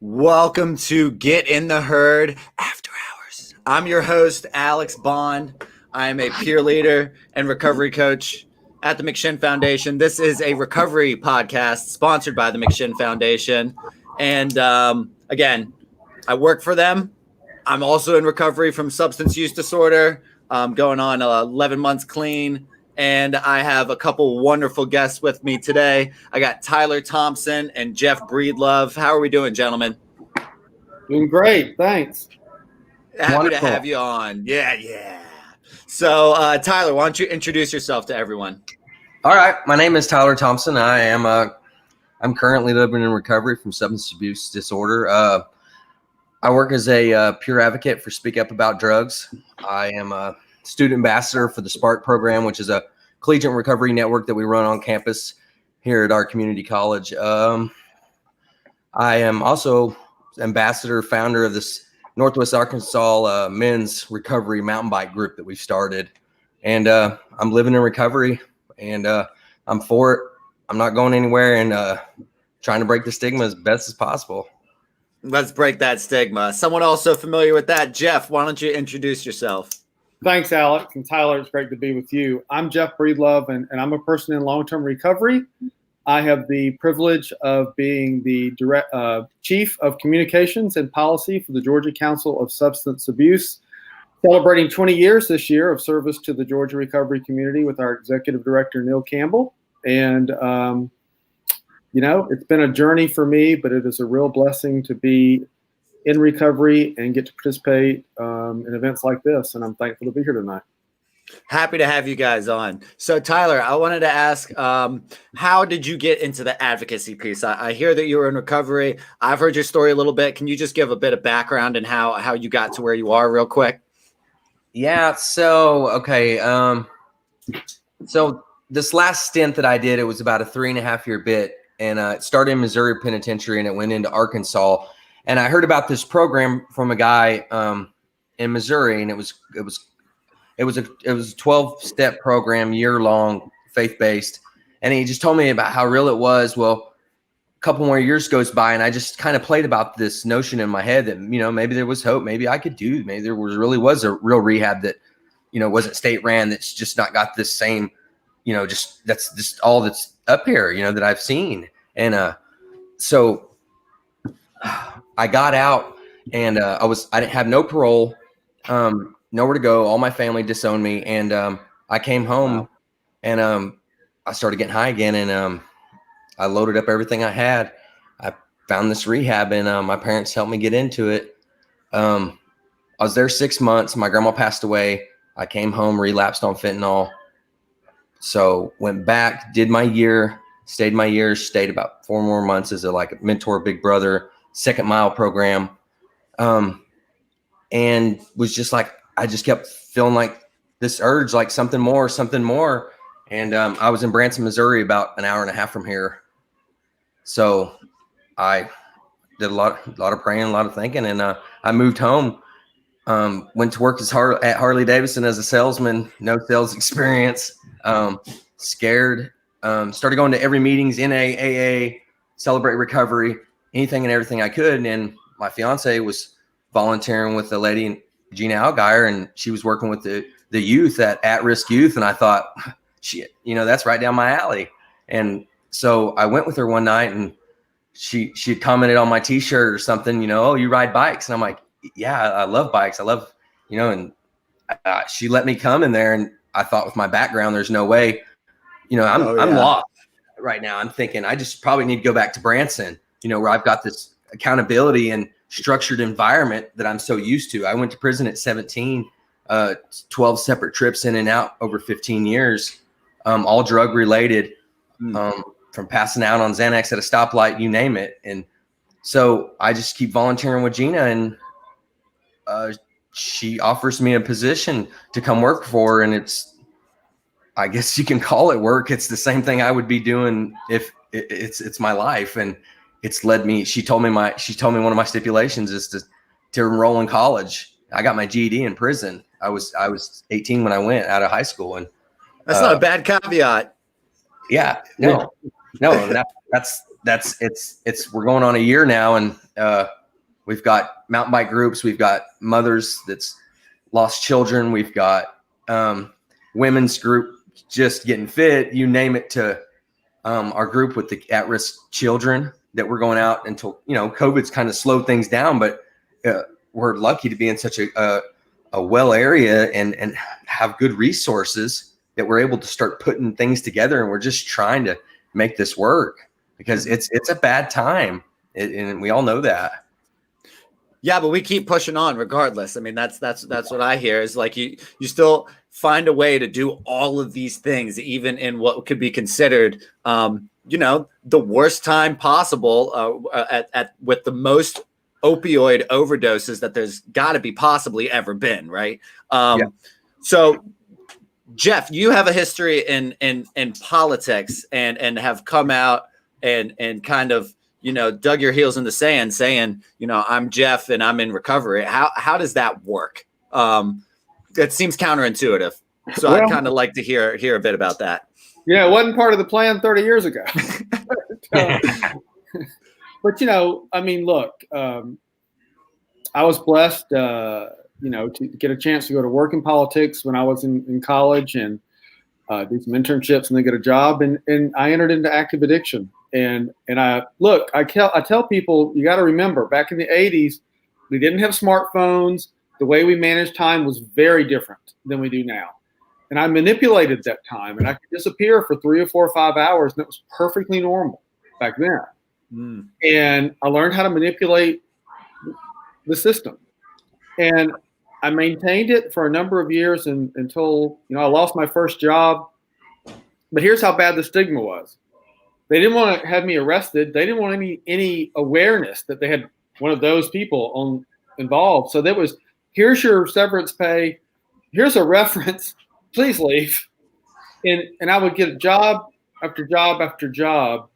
Welcome to Get in the Herd After Hours. I'm your host, Alex Bond. I'm a peer leader and recovery coach at the McShin Foundation. This is a recovery podcast sponsored by the McShin Foundation. And again, I work for them. I'm also in recovery from substance use disorder, going on 11 months clean. And I have a couple wonderful guests with me today. I got Tyler Thompson and Jeff Breedlove. How are we doing, gentlemen? Doing great, thanks. Happy to have you on. Yeah. So, Tyler, why don't you introduce yourself to everyone? All right, my name is Tyler Thompson. I'm currently living in recovery from substance abuse disorder. I work as a peer advocate for Speak Up About Drugs. I am a student ambassador for the SPARK program, which is a collegiate recovery network that we run on campus here at our community college. I am also ambassador, founder of this Northwest Arkansas men's recovery mountain bike group that we've started. And I'm living in recovery, and I'm for it. I'm not going anywhere, and trying to break the stigma as best as possible. Let's break that stigma. Someone also familiar with that, Jeff, why don't you introduce yourself? Thanks, Alex. And Tyler, it's great to be with you. I'm Jeff Breedlove, and I'm a person in long-term recovery. I have the privilege of being the Chief of Communications and Policy for the Georgia Council of Substance Abuse, celebrating 20 years this year of service to the Georgia recovery community with our Executive Director, Neil Campbell. And, it's been a journey for me, but it is a real blessing to be in recovery and get to participate in events like this. And I'm thankful to be here tonight. Happy to have you guys on. So, Tyler, I wanted to ask, how did you get into the advocacy piece? I hear that you were in recovery. I've heard your story a little bit. Can you just give a bit of background and how you got to where you are real quick? Yeah. So, okay. So this last stint that I did, it was about a 3.5-year bit, and it started in Missouri Penitentiary and it went into Arkansas. And I heard about this program from a guy in Missouri, and it was a 12-step program, year-long, faith-based. And he just told me about how real it was. Well, a couple more years goes by, and I just kind of played about this notion in my head that, maybe there was hope. Maybe I could maybe there really was a real rehab that, wasn't state ran, that's just not got this same, that's just all that's up here, that I've seen. And so I got out, and I didn't have no parole, nowhere to go. All my family disowned me, and I came home. Wow. And I started getting high again, and I loaded up everything I had. I found this rehab, and my parents helped me get into it. I was there 6 months. My grandma passed away. I came home, relapsed on fentanyl. So went back, did my year, stayed my year, stayed about 4 more months as a mentor, big brother, second mile program. And was just like, I just kept feeling like this urge, like something more. And I was in Branson, Missouri, about an hour and a half from here. So I did a lot of praying, a lot of thinking, and I moved home. Went to work at Harley Davidson as a salesman, no sales experience, scared. Started going to every meetings, NA, AA, Celebrate Recovery, anything and everything I could. And my fiance was volunteering with the lady, Gina Algeier, and she was working with the youth at-risk youth. And I thought, shit, that's right down my alley. And so I went with her one night, and she had commented on my t-shirt or something, oh, you ride bikes. And I'm like, yeah, I love bikes. I love, and she let me come in there. And I thought, with my background, there's no way, I'm lost right now. I'm thinking I just probably need to go back to Branson, where I've got this accountability and structured environment that I'm so used to. I went to prison at 17, 12 separate trips in and out over 15 years, all drug related, from passing out on Xanax at a stoplight, you name it. And so I just keep volunteering with Gina, and she offers me a position to come work for her. And I guess you can call it work. It's the same thing I would be doing if it's my life. And it's led me, she told me one of my stipulations is to enroll in college. I got my GED in prison. I was 18 when I went out of high school. And that's not a bad caveat. Yeah, no, we're going on a year now. And, we've got mountain bike groups. We've got mothers that's lost children. We've got women's group just getting fit. You name it, to our group with the at-risk children that we're going out until, COVID's kind of slowed things down. But we're lucky to be in such a well area and have good resources that we're able to start putting things together. And we're just trying to make this work, because it's a bad time. And we all know that. Yeah, but we keep pushing on regardless. I mean, that's what I hear, is like you still find a way to do all of these things, even in what could be considered, the worst time possible, with the most opioid overdoses that there's got to be possibly ever been, right? So, Jeff, you have a history in politics and have come out and kind of, dug your heels in the sand saying, I'm Jeff and I'm in recovery. How does that work? It seems counterintuitive. So I'd kind of like to hear a bit about that. Yeah, it wasn't part of the plan 30 years ago. But, look, I was blessed, to get a chance to go to work in politics when I was in college, and do some internships and then get a job. And I entered into active addiction. And I tell people, you got to remember, back in the 80s, we didn't have smartphones. The way we managed time was very different than we do now. And I manipulated that time, and I could disappear for 3 or 4 or 5 hours, and it was perfectly normal back then. And I learned how to manipulate the system. And I maintained it for a number of years until, I lost my first job. But here's how bad the stigma was. They didn't want to have me arrested. They didn't want any awareness that they had one of those people involved. So there was, here's your severance pay. Here's a reference. Please leave. And I would get job after job after job.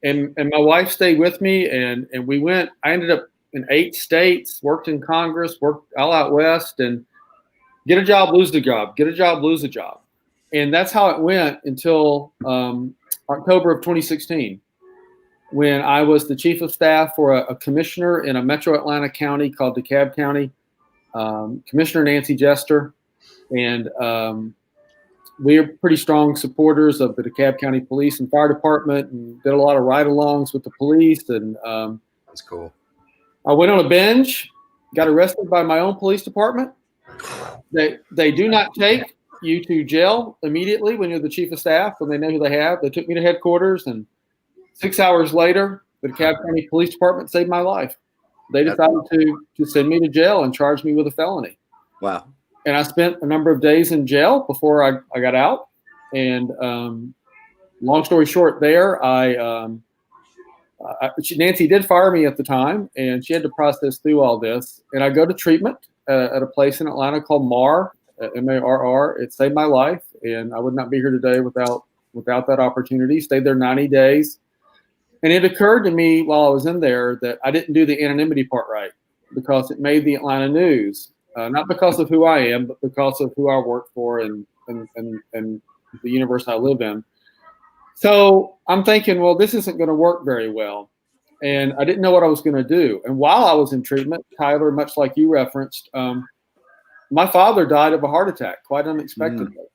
And my wife stayed with me, and I ended up in 8 states, worked in Congress, worked all out west, and get a job, lose the job, get a job, lose a job. And that's how it went until October of 2016, when I was the chief of staff for a commissioner in a metro Atlanta county called DeKalb County, Commissioner Nancy Jester. And we are pretty strong supporters of the DeKalb County Police and Fire Department, and did a lot of ride-alongs with the police. And that's cool. I went on a binge, got arrested by my own police department. They do not take you to jail immediately when you're the chief of staff, when they know who they have. They took me to headquarters, and 6 hours later, the DeKalb County Police Department saved my life. They decided to send me to jail and charge me with a felony. Wow. And I spent a number of days in jail before I got out. And long story short, there, Nancy did fire me at the time, and she had to process through all this. And I go to treatment at a place in Atlanta called MARR, MARR. It saved my life, and I would not be here today without that opportunity. Stayed there 90 days. And it occurred to me while I was in there that I didn't do the anonymity part right, because it made the Atlanta news, not because of who I am, but because of who I work for and the universe I live in. So I'm thinking, well, this isn't going to work very well. And I didn't know what I was going to do. And while I was in treatment, Tyler, much like you referenced, my father died of a heart attack quite unexpectedly.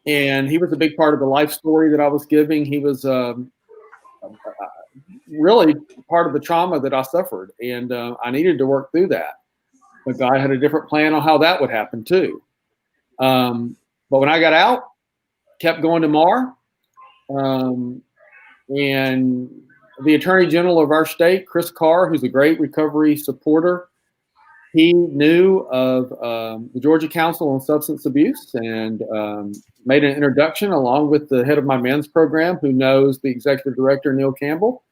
And he was a big part of the life story that I was giving. He was really part of the trauma that I suffered. And I needed to work through that. But God had a different plan on how that would happen too. But when I got out, kept going to MARR. And the Attorney General of our state, Chris Carr, who's a great recovery supporter, he knew of the Georgia Council on Substance Abuse and made an introduction along with the head of my men's program, who knows the executive director, Neil Campbell.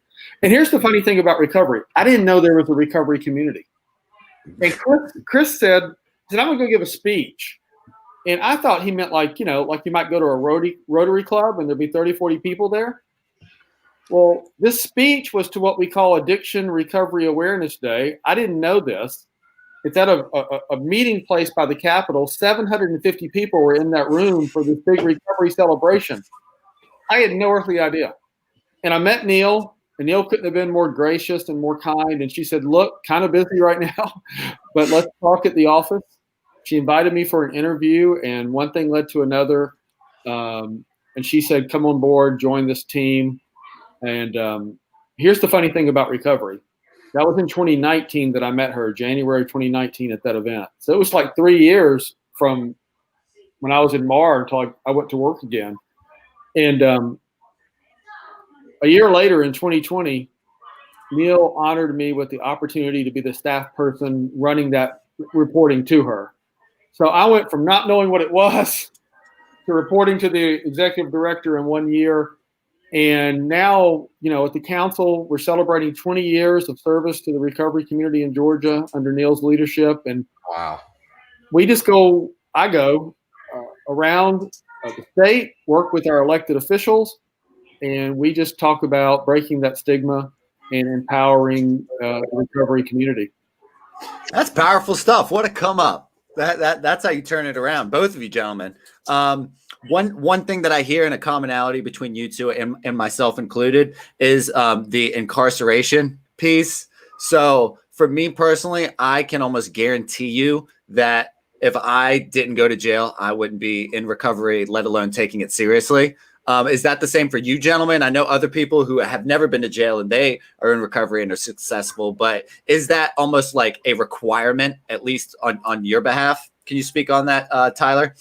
And here's the funny thing about recovery. I didn't know there was a recovery community. And Chris said, I'm going to go give a speech. And I thought he meant like you might go to a Rotary Club and there'd be 30, 40 people there. Well, this speech was to what we call Addiction Recovery Awareness Day. I didn't know this. It's at a meeting place by the Capitol. 750 people were in that room for this big recovery celebration. I had no earthly idea. And I met Neil, and Neil couldn't have been more gracious and more kind. And she said, look, kind of busy right now, but let's talk at the office. She invited me for an interview, and one thing led to another. And she said, come on board, join this team. And here's the funny thing about recovery. That was in 2019 that I met her, January 2019 at that event. So it was like 3 years from when I was in MARR until I went to work again. And a year later in 2020, Neil honored me with the opportunity to be the staff person running that reporting to her. So I went from not knowing what it was to reporting to the executive director in 1 year. And now, at the council, we're celebrating 20 years of service to the recovery community in Georgia under Neil's leadership. And wow, I go around the state, work with our elected officials, and we just talk about breaking that stigma and empowering the recovery community. That's powerful stuff. What a come up. That's how you turn it around, both of you gentlemen. One thing that I hear in a commonality between you two and myself included is the incarceration piece. So for me personally, I can almost guarantee you that if I didn't go to jail, I wouldn't be in recovery, let alone taking it seriously. Is that the same for you gentlemen? I know other people who have never been to jail and they are in recovery and are successful, but is that almost like a requirement, at least on your behalf? Can you speak on that, Tyler?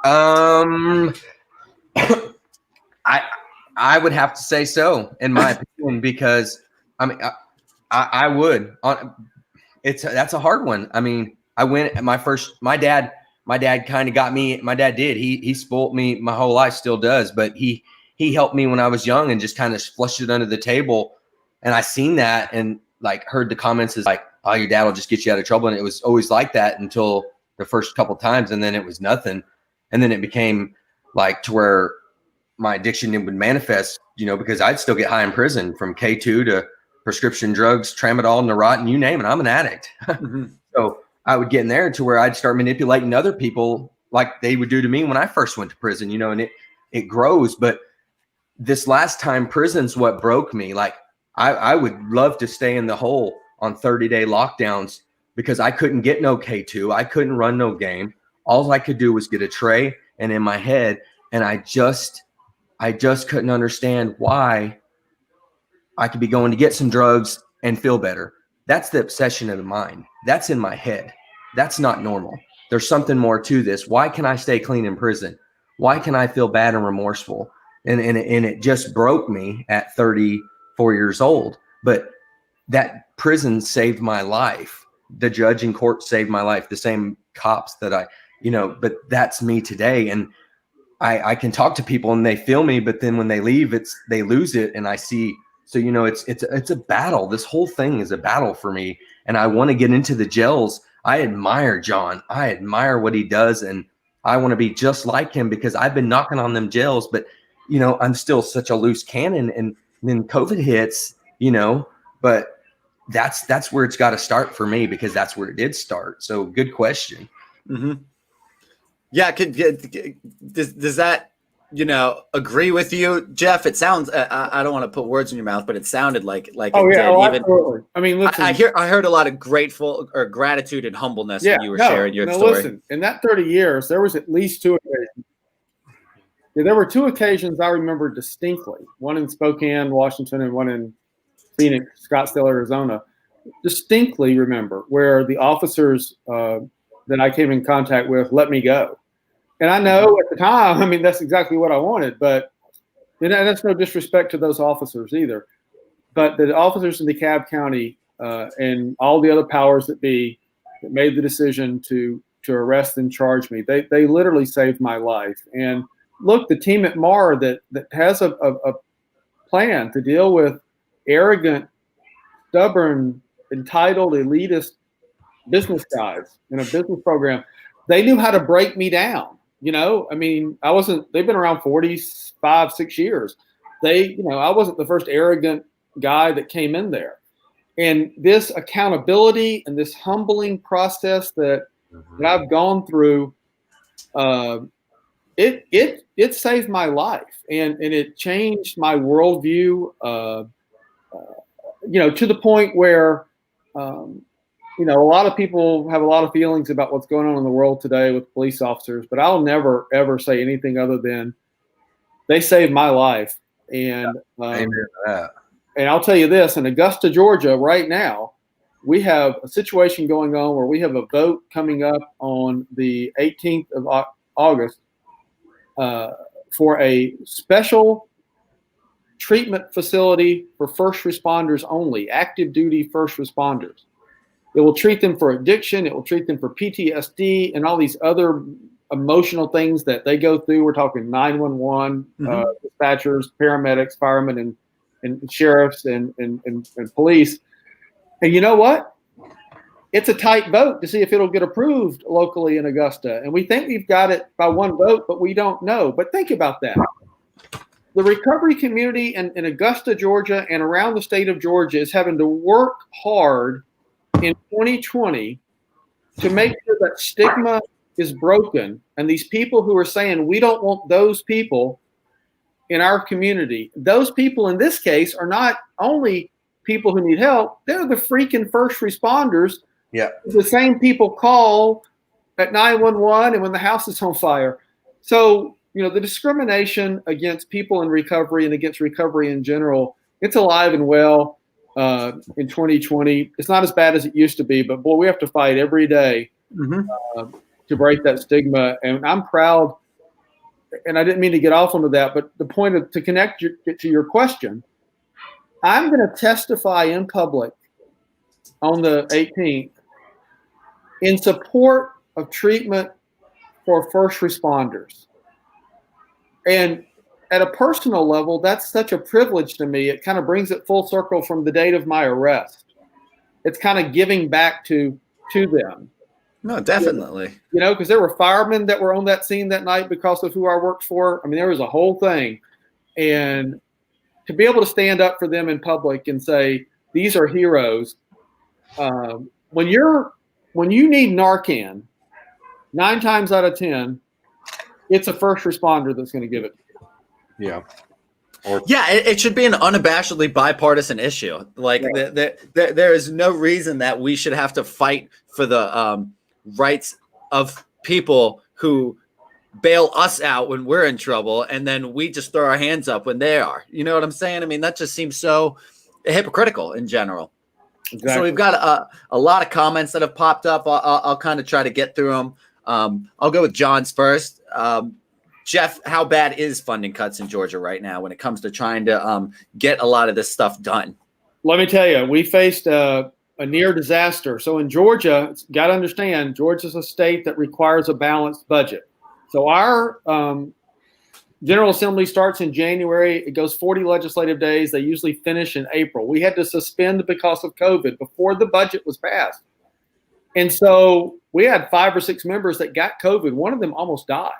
I would have to say so, in my opinion, because I would. That's a hard one. I mean, I went at my dad kind of got me. My dad did. He spoiled me my whole life, still does, but he helped me when I was young and just kind of flushed it under the table. And I seen that and like heard the comments is like, oh, your dad will just get you out of trouble. And it was always like that until the first couple times. And then it was nothing. And then it became like to where my addiction would manifest, because I'd still get high in prison from K2 to prescription drugs, tramadol, Neurontin, you name it. I'm an addict. Mm-hmm. So I would get in there to where I'd start manipulating other people like they would do to me when I first went to prison, and it grows. But this last time, prison's what broke me. Like I would love to stay in the hole on 30-day lockdowns because I couldn't get no K2. I couldn't run no game. All I could do was get a tray and in my head. And I just couldn't understand why I could be going to get some drugs and feel better. That's the obsession of the mind. That's in my head. That's not normal. There's something more to this. Why can I stay clean in prison? Why can I feel bad and remorseful? And it just broke me at 34 years old. But that prison saved my life. The judge in court saved my life. The same cops that but that's me today. And I can talk to people and they feel me, but then when they leave, they lose it. And I see, so, you know, it's a battle. This whole thing is a battle for me. And I want to get into the jails. I admire John. I admire what he does. And I want to be just like him because I've been knocking on them jails, but, you know, I'm still such a loose cannon. And then COVID hits, you know, but that's where it's got to start for me because that's where it did start. So good question. Mm-hmm. Yeah. Does that, you know, agree with you, Jeff? It sounds, I don't want to put words in your mouth, but it sounded like Oh, it yeah. did. Oh, Even, absolutely. I mean, listen, I heard a lot of gratitude and humbleness when you were sharing your story. Listen, in that 30 years, there was at least 2 occasions. Yeah, there were 2 occasions I remember distinctly, one in Spokane, Washington, and one in Phoenix, Scottsdale, Arizona. Distinctly remember where the officers that I came in contact with let me go. And I know at the time, I mean, that's exactly what I wanted, but and that's no disrespect to those officers either. But the officers in DeKalb County and all the other powers that be that made the decision to arrest and charge me, they literally saved my life. And look, the team at MAR that has a plan to deal with arrogant, stubborn, entitled, elitist business guys in a business program, they knew how to break me down. You know, I mean, they've been around 45, 6 years. I wasn't the first arrogant guy that came in there. And this accountability and this humbling process that I've gone through, it saved my life and it changed my worldview, to the point where, a lot of people have a lot of feelings about what's going on in the world today with police officers, but I'll never, ever say anything other than they saved my life. And, and I'll tell you this, in Augusta, Georgia, right now, we have a situation going on where we have a vote coming up on the 18th of August for a special treatment facility for first responders only, active duty first responders. It will treat them for addiction. It will treat them for PTSD and all these other emotional things that they go through. We're talking 911, dispatchers, paramedics, firemen, and sheriffs and police. And you know what? It's a tight vote to see if it'll get approved locally in Augusta. And we think we've got it by 1 vote, but we don't know. But think about that. The recovery community in Augusta, Georgia, and around the state of Georgia is having to work hard in 2020 to make sure that stigma is broken. And these people who are saying, we don't want those people in our community, those people in this case are not only people who need help, they're the freaking first responders. Yeah. The same people call at 911 and when the house is on fire. So, the discrimination against people in recovery and against recovery in general, it's alive and well in 2020. It's not as bad as it used to be, but boy, we have to fight every day to break that stigma. And I'm proud, and I didn't mean to get off onto that, but the point to connect to your question, I'm going to testify in public on the 18th in support of treatment for first responders. And at a personal level, that's such a privilege to me. It kind of brings it full circle from the date of my arrest. It's kind of giving back to them. No, definitely. Because there were firemen that were on that scene that night because of who I worked for. I mean, there was a whole thing. And to be able to stand up for them in public and say, these are heroes. When you need Narcan, 9 times out of 10, it's a first responder that's going to give it. Yeah. It should be an unabashedly bipartisan issue. Like there is no reason that we should have to fight for the rights of people who bail us out when we're in trouble, and then we just throw our hands up when they are. You know what I'm saying? I mean, that just seems so hypocritical in general. Exactly. So we've got a lot of comments that have popped up. I'll kind of try to get through them. I'll go with John's first. Jeff, how bad is funding cuts in Georgia right now when it comes to trying to get a lot of this stuff done? Let me tell you, we faced a near disaster. So in Georgia, got to understand, Georgia's a state that requires a balanced budget. So our General Assembly starts in January. It goes 40 legislative days. They usually finish in April. We had to suspend because of COVID before the budget was passed. And so we had 5 or 6 members that got COVID. One of them almost died.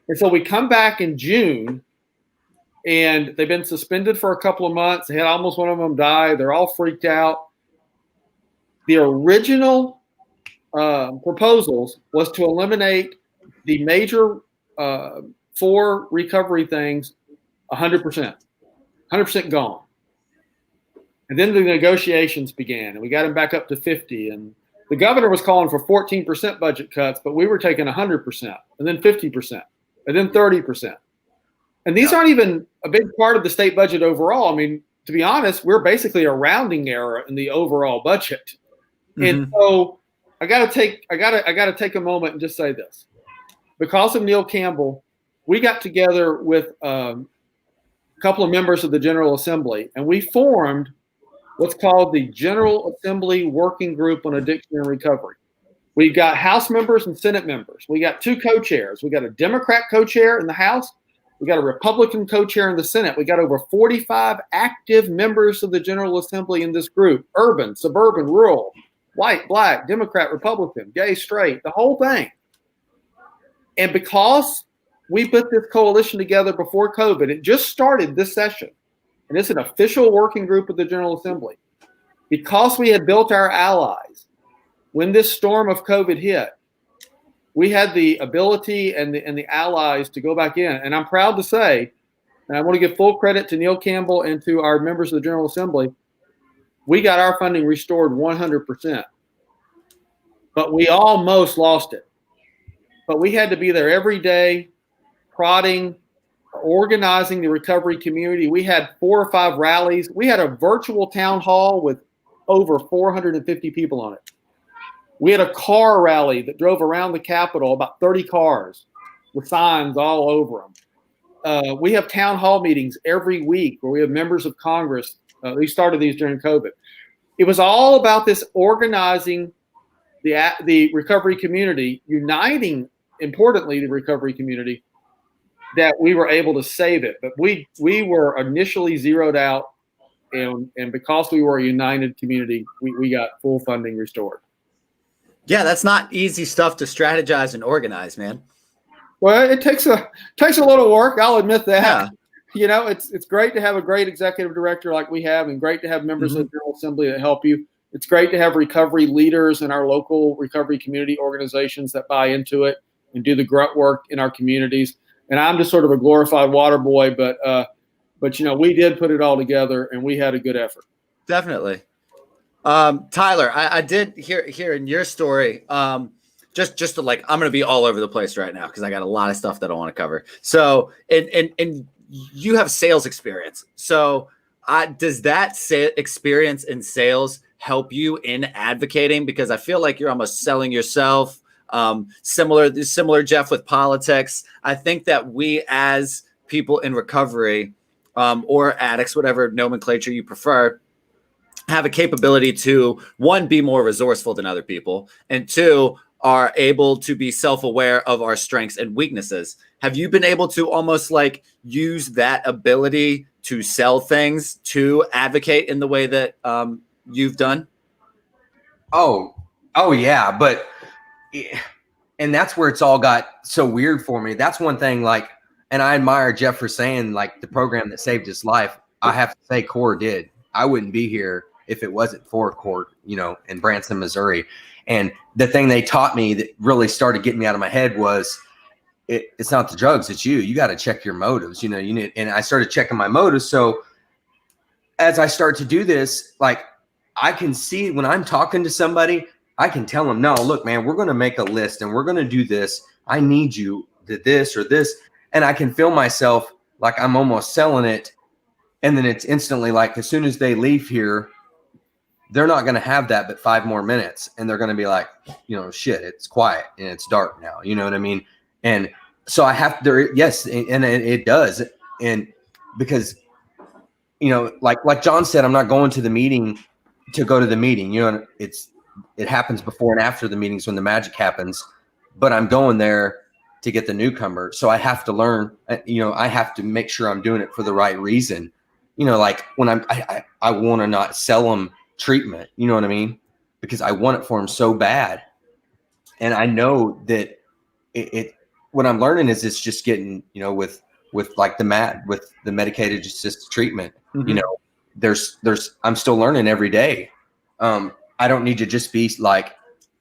And so we come back in June, and they've been suspended for a couple of months. They had almost one of them die. They're all freaked out. The original proposals was to eliminate the major 4 recovery things 100%. 100% gone. And then the negotiations began, and we got them back up to 50. And the governor was calling for 14% budget cuts, but we were taking 100%, and then 50%, and then 30%. And these aren't even a big part of the state budget overall. I mean, to be honest, we're basically a rounding error in the overall budget. Mm-hmm. And so I got to take a moment and just say this. Because of Neil Campbell, we got together with a couple of members of the General Assembly, and we formed what's called the General Assembly Working Group on Addiction and Recovery. We've got House members and Senate members. We got 2 co-chairs. We got a Democrat co-chair in the House. We got a Republican co-chair in the Senate. We got over 45 active members of the General Assembly in this group: urban, suburban, rural, white, black, Democrat, Republican, gay, straight, the whole thing. And because we put this coalition together before COVID, it just started this session, and it's an official working group of the General Assembly. Because we had built our allies, when this storm of COVID hit, we had the ability and the allies to go back in. And I'm proud to say, and I want to give full credit to Neil Campbell and to our members of the General Assembly, we got our funding restored 100%. But we almost lost it. But we had to be there every day, prodding, organizing the recovery community. We had 4 or 5 rallies. We had a virtual town hall with over 450 people on it. We had a car rally that drove around the Capitol, about 30 cars with signs all over them. We have town hall meetings every week where we have members of Congress. We started these during COVID. It was all about this organizing the recovery community, uniting, importantly, the recovery community, that we were able to save it. But we were initially zeroed out, and because we were a united community, we got full funding restored. Yeah, that's not easy stuff to strategize and organize, man. Well, it takes a little work. I'll admit that. Yeah. You know, it's great to have a great executive director like we have, and great to have members of the General Assembly that help you. It's great to have recovery leaders in our local recovery community organizations that buy into it and do the grunt work in our communities. And I'm just sort of a glorified water boy, but you know, we did put it all together, and we had a good effort. Definitely. Tyler, I did hear in your story, just to like, I'm going to be all over the place right now because I got a lot of stuff that I want to cover. So, and you have sales experience. So does that experience in sales help you in advocating? Because I feel like you're almost selling yourself. Similar, Jeff, with politics. I think that we as people in recovery, or addicts, whatever nomenclature you prefer, have a capability to, 1, be more resourceful than other people, and 2, are able to be self-aware of our strengths and weaknesses. Have you been able to almost like use that ability to sell things, to advocate in the way that you've done? Oh yeah. But, and that's where it's all got so weird for me. That's one thing, like, and I admire Jeff for saying, like, the program that saved his life. I have to say CORE did. I wouldn't be here if it wasn't for CORE, you know, in Branson, Missouri. And the thing they taught me that really started getting me out of my head was it's not the drugs, it's you. You got to check your motives, you know, and I started checking my motives. So as I start to do this, like, I can see when I'm talking to somebody, I can tell them, no, look, man, we're going to make a list and we're going to do this. I need you to this or this. And I can feel myself like I'm almost selling it. And then it's instantly like, as soon as they leave here, they're not going to have that but 5 more minutes. And they're going to be like, you know, shit, it's quiet and it's dark now. You know what I mean? And so I have to, yes, and it does. And because, you know, like John said, I'm not going to the meeting to go to the meeting. You know, it happens before and after the meetings when the magic happens. But I'm going there to get the newcomer. So I have to learn, I have to make sure I'm doing it for the right reason. Like when I want to not sell them treatment, you know what I mean? Because I want it for them so bad. And I know that what I'm learning is it's just getting, with like with the medicated assisted treatment, Mm-hmm. I'm still learning every day. I don't need to just be like,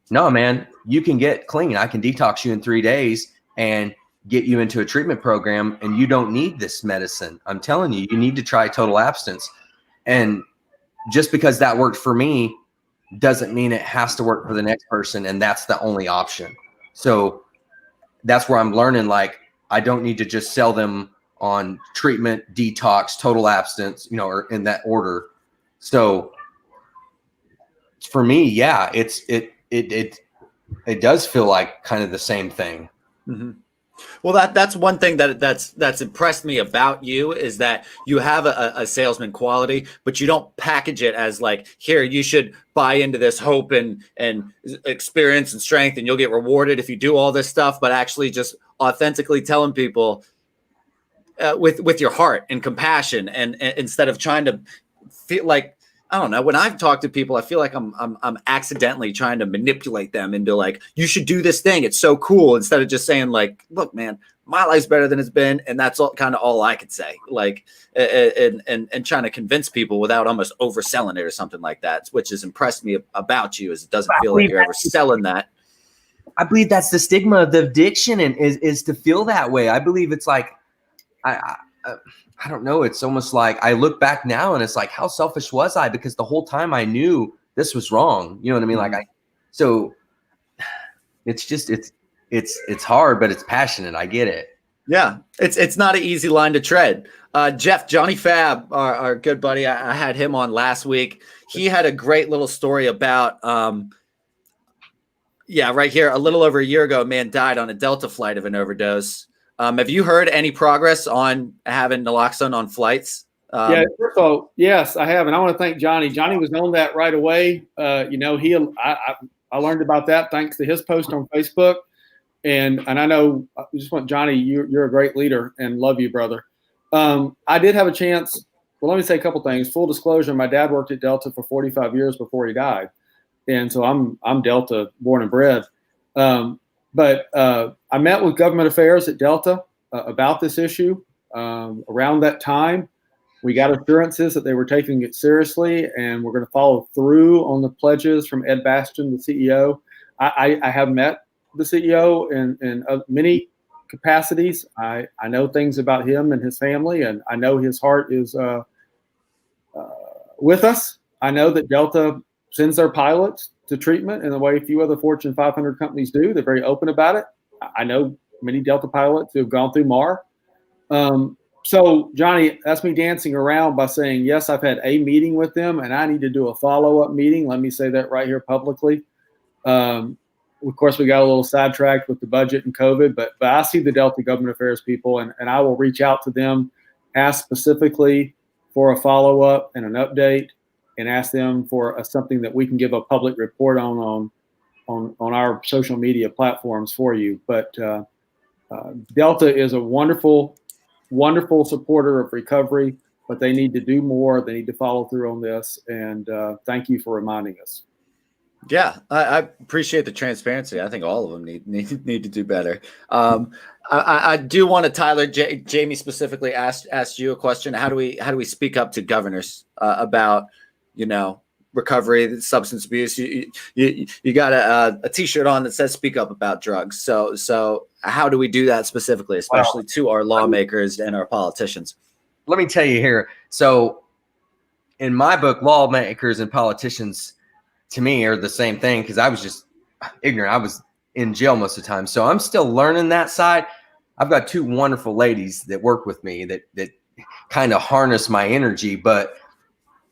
no, man, you can get clean. I can detox you in 3 days and get you into a treatment program, and you don't need this medicine. I'm telling you, you need to try total abstinence. And just because that worked for me doesn't mean it has to work for the next person, and that's the only option. So that's where I'm learning, like, I don't need to just sell them on treatment, detox, total abstinence, or in that order. So for me, yeah, it does feel like kind of the same thing. Mm-hmm. Well, that's one thing that's impressed me about you, is that you have a salesman quality, but you don't package it as like, here, you should buy into this hope and experience and strength, and you'll get rewarded if you do all this stuff, but actually just authentically telling people with your heart and compassion, and instead of trying to feel like, I don't know, when I've talked to people, I feel like I'm accidentally trying to manipulate them into like, you should do this thing, it's so cool, instead of just saying like, look, man, my life's better than it's been, and that's all I could say, like, and trying to convince people without almost overselling it or something like that, which has impressed me about you, is it doesn't feel like you're ever selling that. I believe that's the stigma of the addiction, and is to feel that way. I believe it's like, I don't know. It's almost like I look back now and it's like, how selfish was I? Because the whole time I knew this was wrong. You know what I mean? Mm-hmm. Like so it's just, it's hard, but it's passionate. I get it. Yeah. It's not an easy line to tread. Jeff, Johnny Fab, our good buddy, I had him on last week. He had a great little story about, right here, a little over a year ago, a man died on a Delta flight of an overdose. Have you heard any progress on having naloxone on flights? Yeah, first of all, yes, I have, and I want to thank Johnny. Johnny was on that right away. I learned about that thanks to his post on Facebook, and I know, I just want Johnny, you're a great leader, and love you, brother. I did have a chance. Well, let me say a couple things. Full disclosure: my dad worked at Delta for 45 years before he died, and so I'm Delta born and bred. But I met with government affairs at Delta about this issue around that time. We got assurances that they were taking it seriously and we're going to follow through on the pledges from Ed Bastian, the CEO. I have met the CEO in many capacities. I know things about him and his family, and I know his heart is with us. I know that Delta sends their pilots to treatment in the way few other Fortune 500 companies do. They're very open about it. I know many Delta pilots who have gone through MAR. So, Johnny, that's me dancing around by saying, yes, I've had a meeting with them, and I need to do a follow-up meeting. Let me say that right here publicly. Of course, we got a little sidetracked with the budget and COVID, but I see the Delta government affairs people, and I will reach out to them, ask specifically for a follow-up and an update, and ask them for something that we can give a public report on our social media platforms for you. But Delta is a wonderful supporter of recovery, but they need to do more. They need to follow through on this. And thank you for reminding us. Yeah, I appreciate the transparency. I think all of them need to do better. I do want to, Tyler, Jamie specifically asked you a question. How do we speak up to governors about, recovery, substance abuse? You got a T-shirt on that says "Speak Up About Drugs." So how do we do that specifically, especially to our lawmakers and our politicians? Let me tell you here. So, in my book, lawmakers and politicians, to me, are the same thing, because I was just ignorant. I was in jail most of the time, so I'm still learning that side. I've got two wonderful ladies that work with me that kind of harness my energy, but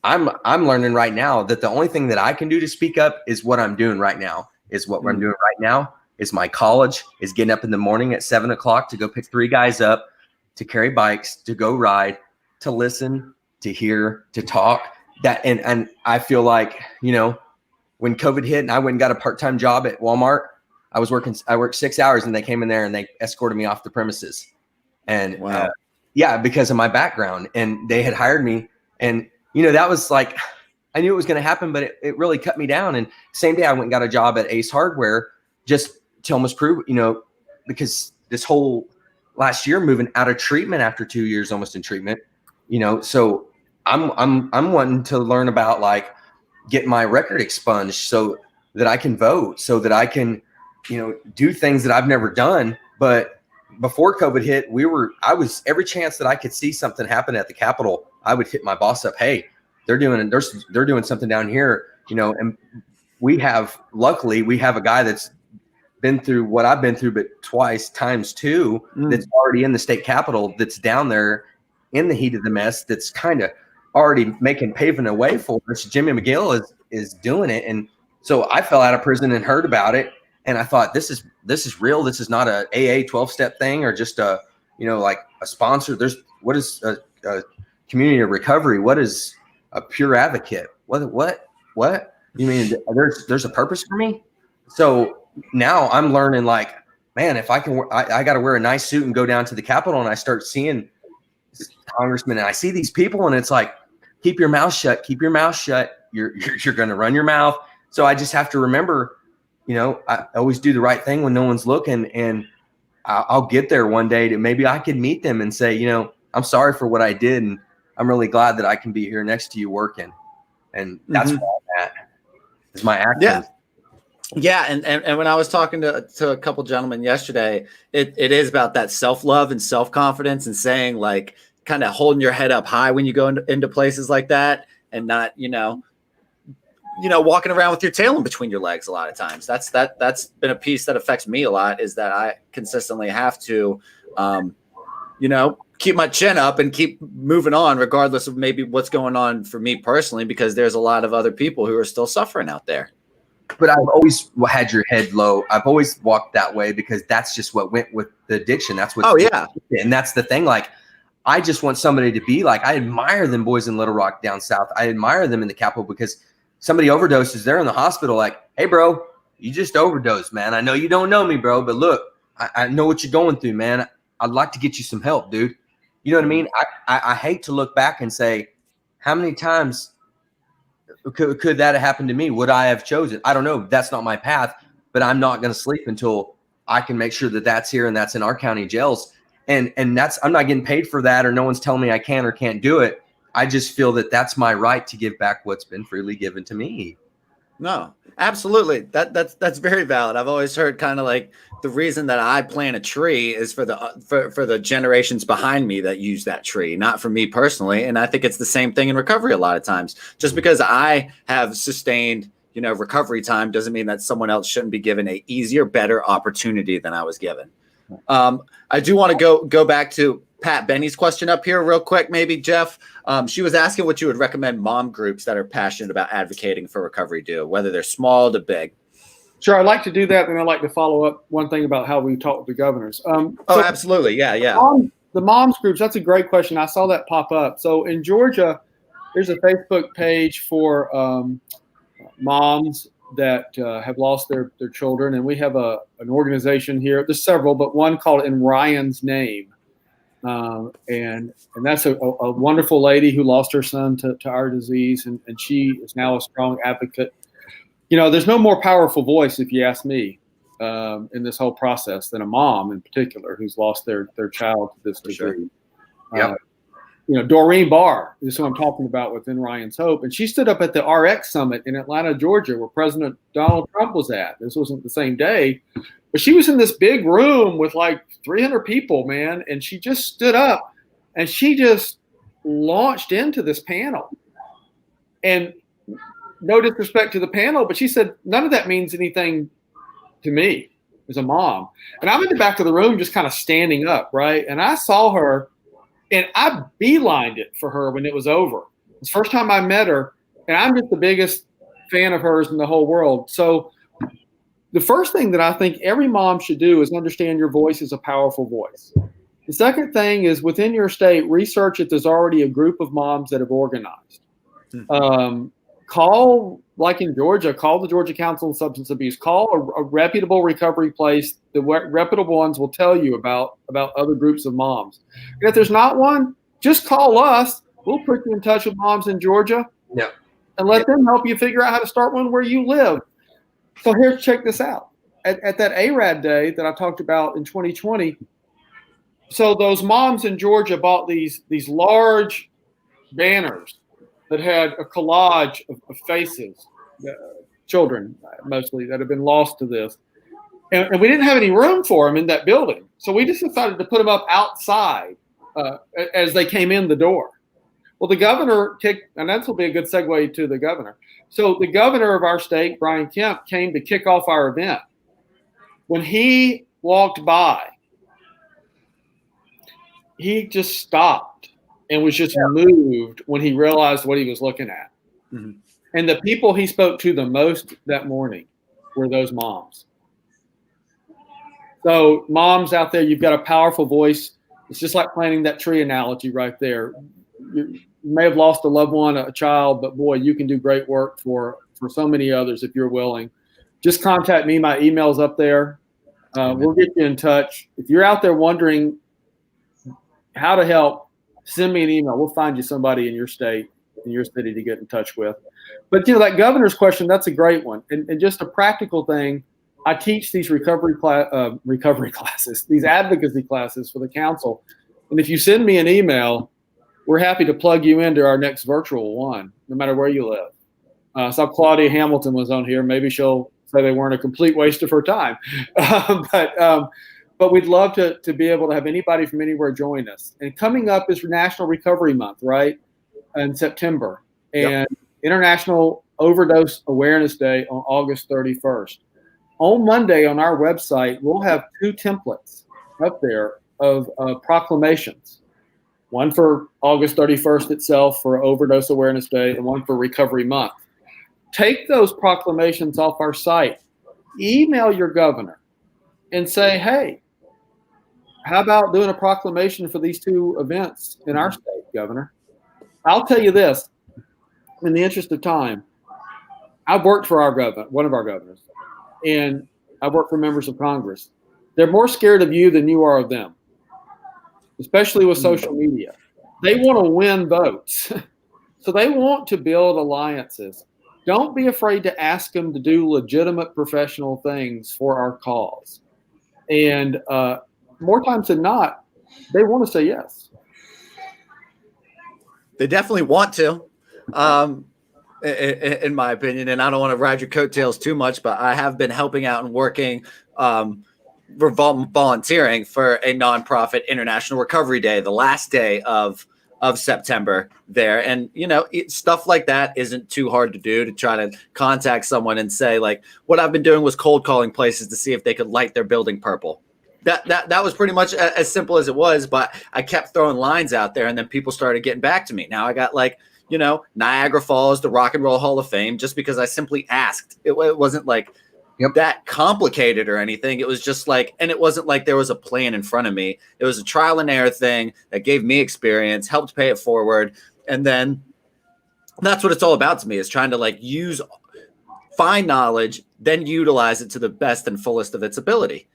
I'm learning right now that the only thing that I can do to speak up is what I'm doing right now. I'm doing right now is my college is getting up in the morning at 7 o'clock to go pick 3 guys up, to carry bikes, to go ride, to listen, to hear, to talk. That and I feel like, when COVID hit and I went and got a part-time job at Walmart, I worked 6 hours and they came in there and they escorted me off the premises. And Wow. yeah, because of my background, and they had hired me. And, you know, that was like, I knew it was going to happen, but it really cut me down. And same day I went and got a job at Ace Hardware just to almost prove, you know, because this whole last year moving out of treatment after 2 years almost in treatment, you know, so I'm wanting to learn about like get my record expunged so that I can vote, so that I can, you know, do things that I've never done. But before COVID hit, I was every chance that I could see something happen at the Capitol, I would hit my boss up. Hey, they're doing something down here, you know. And luckily we have a guy that's been through what I've been through, but twice times two, that's already in the state capitol, that's down there in the heat of the mess, that's kind of already paving a way for us. Jimmy McGill is doing it. And so I fell out of prison and heard about it. And I thought, this is real. This is not a AA 12-step thing or just a, you know, like a sponsor. What is a community of recovery? What is a pure advocate? What you mean? There's a purpose for me. So now I'm learning, like, man, if I can, I going to wear a nice suit and go down to the Capitol, and I start seeing congressmen and I see these people, and it's like, keep your mouth shut, keep your mouth shut. You're going to run your mouth. So I just have to remember, you know, I always do the right thing when no one's looking, and I'll get there one day to maybe I can meet them and say, you know, I'm sorry for what I did, and I'm really glad that I can be here next to you working. And that's where I'm at, is my actions. Yeah. And when I was talking to a couple gentlemen yesterday, it is about that self-love and self-confidence, and saying, like, kind of holding your head up high when you go into places like that, and not, you know, walking around with your tail in between your legs a lot of times. That's been a piece that affects me a lot, is that I consistently have to, you know, keep my chin up and keep moving on, regardless of maybe what's going on for me personally, because there's a lot of other people who are still suffering out there. But I've always had your head low. I've always walked that way, because that's just what went with the addiction. That's what. Oh yeah. And that's the thing. Like, I just want somebody to be like, I admire them boys in Little Rock down south. I admire them in the Capitol, because somebody overdoses, they're in the hospital like, hey bro, you just overdosed, man. I know you don't know me, bro, but look, I know what you're going through, man. I'd like to get you some help, dude. You know what I mean? I hate to look back and say, how many times could that have happened to me? Would I have chosen? I don't know. That's not my path, but I'm not going to sleep until I can make sure that that's here and that's in our county jails. And that's, I'm not getting paid for that, or no one's telling me I can or can't do it. I just feel that that's my right to give back what's been freely given to me. No, absolutely. That's very valid. I've always heard kind of like the reason that I plant a tree is for the generations behind me that use that tree, not for me personally. And I think it's the same thing in recovery a lot of times. Just because I have sustained, you know, recovery time doesn't mean that someone else shouldn't be given a easier, better opportunity than I was given. I do want to go back to Pat Benny's question up here real quick, maybe, Jeff. She was asking what you would recommend mom groups that are passionate about advocating for recovery do, whether they're small to big. Sure, I'd like to do that, and I'd like to follow up one thing about how we talk with the governors. Absolutely. Yeah. The moms groups, that's a great question. I saw that pop up. So in Georgia, there's a Facebook page for moms that have lost their children, and we have an organization here. There's several, but one called In Ryan's Name. And that's a wonderful lady who lost her son to our disease, and she is now a strong advocate. You know, there's no more powerful voice, if you ask me, in this whole process than a mom in particular who's lost their child to this disease. Sure. Yep. You know, Doreen Barr is who I'm talking about within Ryan's Hope, and she stood up at the RX Summit in Atlanta, Georgia, where President Donald Trump was at. This wasn't the same day, but she was in this big room with like 300 people, man, and she just stood up and she just launched into this panel. And no disrespect to the panel, but she said, none of that means anything to me as a mom. And I'm in the back of the room just kind of standing up, right? And I saw her, and I beelined it for her when it was over. It's the first time I met her, and I'm just the biggest fan of hers in the whole world. So the first thing that I think every mom should do is understand your voice is a powerful voice. The second thing is, within your state, research if there's already a group of moms that have organized. call, like in Georgia, call the Georgia Council on Substance Abuse. Call a reputable recovery place. The reputable ones will tell you about other groups of moms. And if there's not one, just call us. We'll put you in touch with moms in Georgia. Yeah. And let them help you figure out how to start one where you live. So check this out. At that ARAD day that I talked about in 2020, so those moms in Georgia bought these large banners that had a collage of faces, children mostly, that have been lost to this. And we didn't have any room for them in that building. So we just decided to put them up outside as they came in the door. Well, the governor and that will be a good segue to the governor. So the governor of our state, Brian Kemp, came to kick off our event. When he walked by, he just stopped and was just moved when he realized what he was looking at. Mm-hmm. And the people he spoke to the most that morning were those moms. So moms out there, you've got a powerful voice. It's just like planting that tree analogy right there. You may have lost a loved one, a child, but boy, you can do great work for so many others if you're willing. Just contact me. My email's up there. We'll get you in touch. If you're out there wondering how to help, send me an email. We'll find you somebody in your state, in your city to get in touch with. But, that governor's question, that's a great one. And just a practical thing, I teach these recovery classes, these advocacy classes for the council. And if you send me an email, we're happy to plug you into our next virtual one, no matter where you live. I saw Claudia Hamilton was on here. Maybe she'll say they weren't a complete waste of her time. But we'd love to be able to have anybody from anywhere join us. And coming up is National Recovery Month, right, in September. And International Overdose Awareness Day on August 31st. On Monday on our website, we'll have 2 templates up there of proclamations. One for August 31st itself for Overdose Awareness Day and one for Recovery Month. Take those proclamations off our site. Email your governor and say, hey, how about doing a proclamation for these 2 events in our state, Governor? I'll tell you this, in the interest of time, I've worked for our governor, one of our governors, and I've worked for members of Congress. They're more scared of you than you are of them, especially with social media. They want to win votes. So they want to build alliances. Don't be afraid to ask them to do legitimate professional things for our cause. And more times than not, they want to say yes. They definitely want to, in my opinion. And I don't want to ride your coattails too much, but I have been helping out and working volunteering for a nonprofit International Recovery Day, the last day of September there. And, stuff like that isn't too hard to do, to try to contact someone and say, like, what I've been doing was cold calling places to see if they could light their building purple. That was pretty much as simple as it was, but I kept throwing lines out there and then people started getting back to me. Now I got Niagara Falls, the Rock and Roll Hall of Fame, just because I simply asked. It wasn't like that complicated or anything. It was just like, and it wasn't like there was a plan in front of me. It was a trial and error thing that gave me experience, helped pay it forward. And then that's what it's all about to me, is trying to find knowledge, then utilize it to the best and fullest of its ability.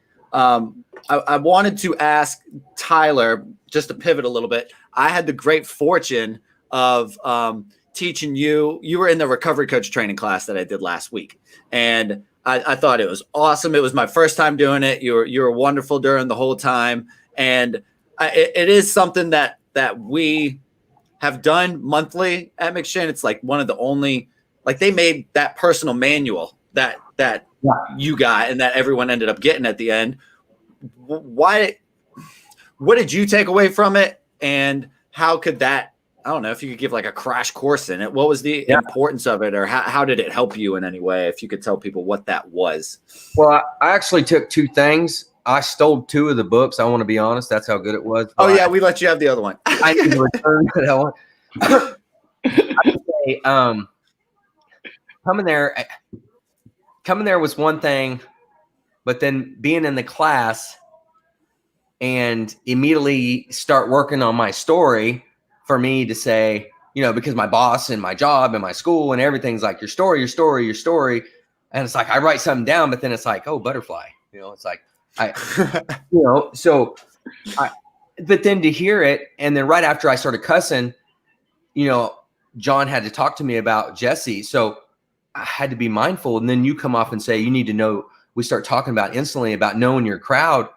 I wanted to ask Tyler, just to pivot a little bit. I had the great fortune of teaching you. You were in the recovery coach training class that I did last week. And I thought it was awesome. It was my first time doing it. You were wonderful during the whole time. And it is something that we have done monthly at McShin. It's like one of the only, they made that personal manual that you got and that everyone ended up getting at the end. What did you take away from it? And how could that, I don't know if you could give a crash course in it. What was the importance of it, or how did it help you in any way? If you could tell people what that was. Well, I actually took 2 things. I stole 2 of the books. I want to be honest. That's how good it was. Oh yeah. We let you have the other one. I need to return that one. I would say, coming there was one thing, but then being in the class and immediately start working on my story, for me to say, because my boss and my job and my school and everything's like your story, your story, your story. And it's like, I write something down, but then it's like, oh, butterfly, it's like, but then to hear it. And then right after I started cussing, John had to talk to me about Jesse. So I had to be mindful. And then you come off and say, you need to know, we start talking about instantly about knowing your crowd,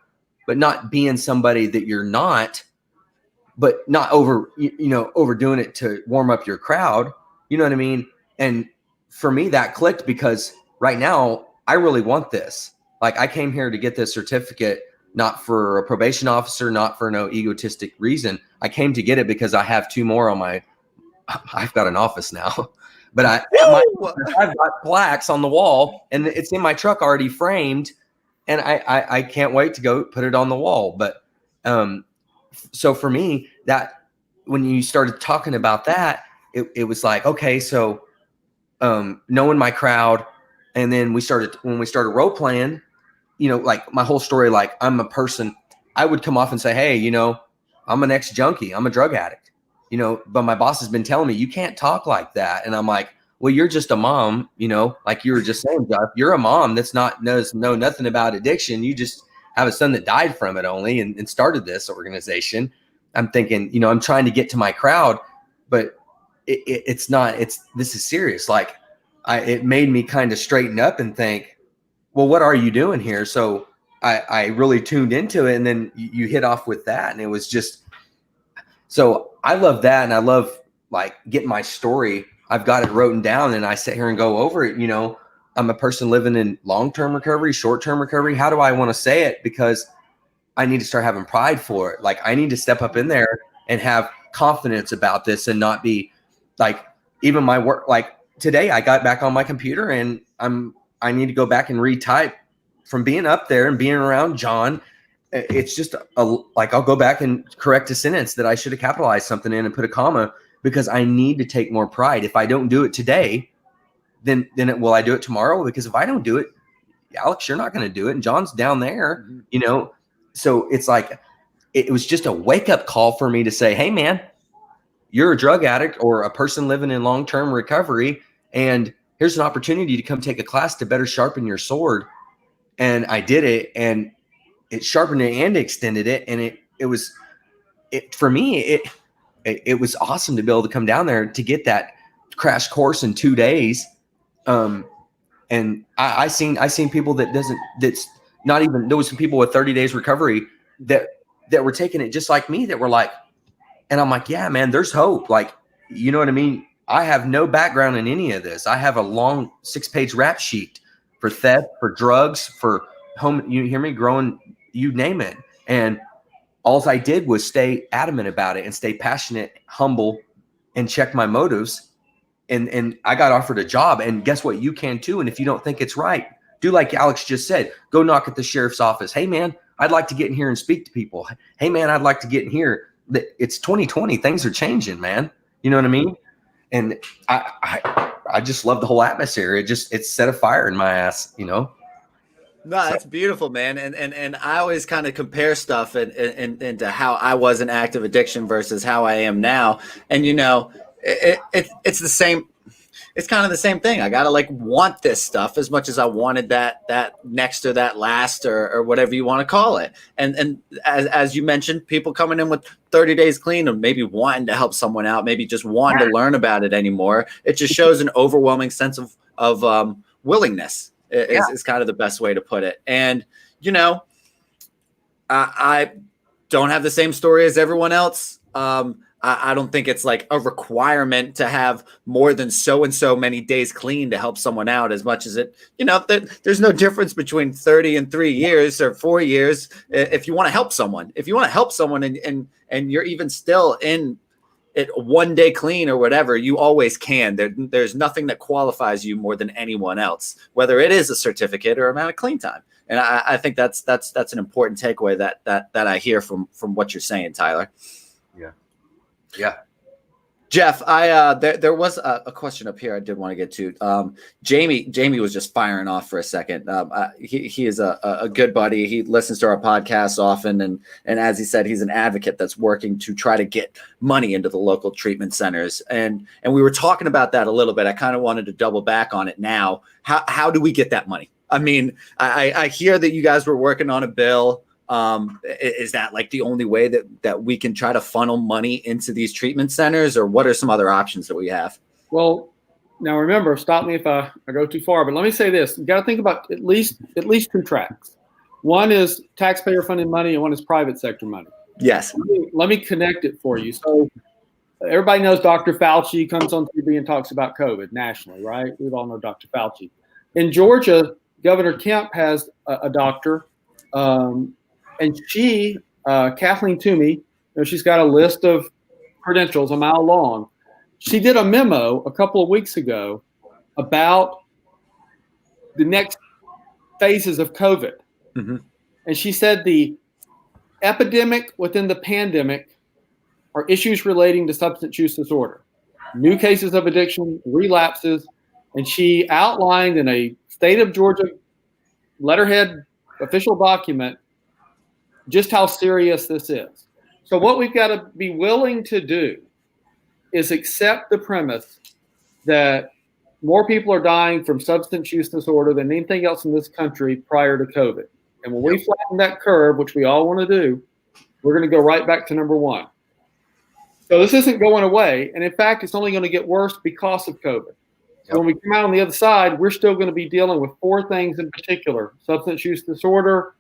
but not being somebody that you're not, but not overdoing it to warm up your crowd. You know what I mean? And for me, that clicked because right now I really want this. Like, I came here to get this certificate, not for a probation officer, not for no egotistic reason. I came to get it because I have 2 more I've got an office now, but I've got plaques on the wall and it's in my truck already framed. And I can't wait to go put it on the wall. But, so for me, that when you started talking about that, it was like, okay, so, knowing my crowd. And then when we started role playing, like my whole story, like I'm a person, I would come off and say, hey, I'm an ex-junkie, I'm a drug addict, but my boss has been telling me you can't talk like that. And I'm like, well, you're just a mom, like you were just saying, Jeff, you're a mom that's knows nothing about addiction. You just have a son that died from it only and started this organization. I'm thinking, I'm trying to get to my crowd, but this is serious. Like it made me kind of straighten up and think, well, what are you doing here? So I really tuned into it. And then you hit off with that. And it was just, so I love that. And I love like getting my story. I've got it written down and I sit here and go over it. I'm a person living in long-term recovery, short-term recovery. How do I want to say it? Because I need to start having pride for it. Like I need to step up in there and have confidence about this and not be like, even my work, like today I got back on my computer and I need to go back and retype from being up there and being around John. It's just like, I'll go back and correct a sentence that I should have capitalized something in and put a comma because I need to take more pride. If I don't do it today, then will I do it tomorrow? Because if I don't do it, Alex, you're not going to do it. And John's down there, so it's like, it was just a wake up call for me to say, hey man, you're a drug addict or a person living in long-term recovery. And here's an opportunity to come take a class to better sharpen your sword. And I did it and it sharpened it and extended it. And for me, it was awesome to be able to come down there to get that crash course in 2 days. And I seen people that's not even, there was some people with 30 days recovery that were taking it just like me, that were like, and I'm like, yeah, man, there's hope. Like, you know what I mean? I have no background in any of this. I have a long 6-page rap sheet for theft, for drugs, for home, you hear me, growing, you name it. And all I did was stay adamant about it and stay passionate, humble, and check my motives. And I got offered a job, and guess what? You can too. And if you don't think it's right, do like Alex just said, go knock at the sheriff's office. Hey man, I'd like to get in here and speak to people. Hey man, I'd like to get in here. It's 2020. Things are changing, man. You know what I mean? And I just love the whole atmosphere. It set a fire in my ass, No, that's beautiful, man. And I always kind of compare stuff into how I was in active addiction versus how I am now. And it's the same. It's kind of the same thing. I gotta like want this stuff as much as I wanted that next or that last or whatever you want to call it. And as you mentioned, people coming in with 30 days clean and maybe wanting to help someone out, maybe just wanting to learn about it anymore. It just shows an overwhelming sense of willingness. Is kind of the best way to put it. And I don't have the same story as everyone else. I don't think it's like a requirement to have more than so and so many days clean to help someone out, as much as it, there's no difference between 30 and 3 years or 4 years. If you want to help someone, and you're even still in it 1 day clean or whatever, you always can. There's nothing that qualifies you more than anyone else, whether it is a certificate or amount of clean time. And I think that's an important takeaway that I hear from what you're saying, Tyler. Yeah. Jeff, there was a question up here I did want to get to. Jamie was just firing off for a second. He is a good buddy. He listens to our podcast often, and as he said, he's an advocate that's working to try to get money into the local treatment centers. And we were talking about that a little bit. I kind of wanted to double back on it now. How do we get that money? I mean, I hear that you guys were working on a bill. Is that like the only way that we can try to funnel money into these treatment centers, or what are some other options that we have? Well, now remember, stop me if I go too far, but let me say this. You got to think about at least two tracks. One is taxpayer funded money and one is private sector money. Yes. Let me connect it for you. So everybody knows Dr. Fauci comes on TV and talks about COVID nationally, right? We all know Dr. Fauci. In Georgia, Governor Kemp has a doctor, and she, Kathleen Toomey, she's got a list of credentials a mile long. She did a memo a couple of weeks ago about the next phases of COVID. Mm-hmm. And she said the epidemic within the pandemic are issues relating to substance use disorder, new cases of addiction, relapses. And she outlined in a state of Georgia letterhead official document just how serious this is. So what we've got to be willing to do is accept the premise that more people are dying from substance use disorder than anything else in this country prior to COVID. And when we flatten that curve, which we all want to do, we're going to go right back to number one. So this isn't going away. And in fact, it's only going to get worse because of COVID. So when we come out on the other side, we're still going to be dealing with four things in particular: substance use disorder,